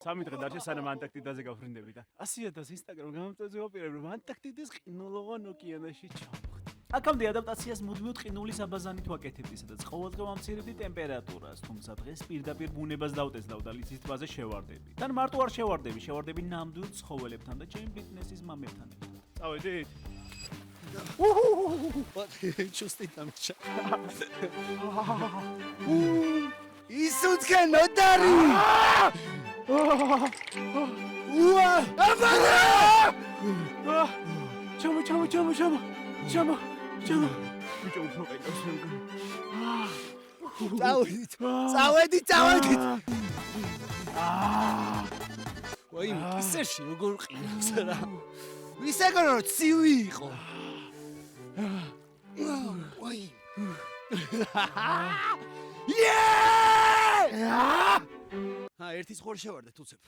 3 დღე დარჩა სანამ ანტარქტიდაზე გავფრინდები და 100,000 ინსტაგრამ გამომწვევზე ვაპირებ რომ ანტარქტიდის ყინულოვან ოკეანეში ჩავხვდე. აქამდე ადაპტაციას მუდმივად ყინულის აბაზანით ვაკეთებდი, სადაც ყოველდღე ვამცირებდი ტემპერატურას, თუმცა დღეს პირდაპირ ბუნებას დავტესლავ და ლიცის ტბაზე შევარდები. თან მარტო არ შევარდები ნამდვილ ცხოველებთან და ჩემი ფიტნესის მამებთან ერთად. წავედით? Чувствует там ча. Исуцке нодари. Уа! Абара! ჩამო. ბიჭო უფრო კაი შემდგარ. წავედით. ვაი, ისეში როგორ ყინავს რა. ისე როგორ ცივი იყო. ვაი. ერთი ცხოვრ შევარდე თუცებ.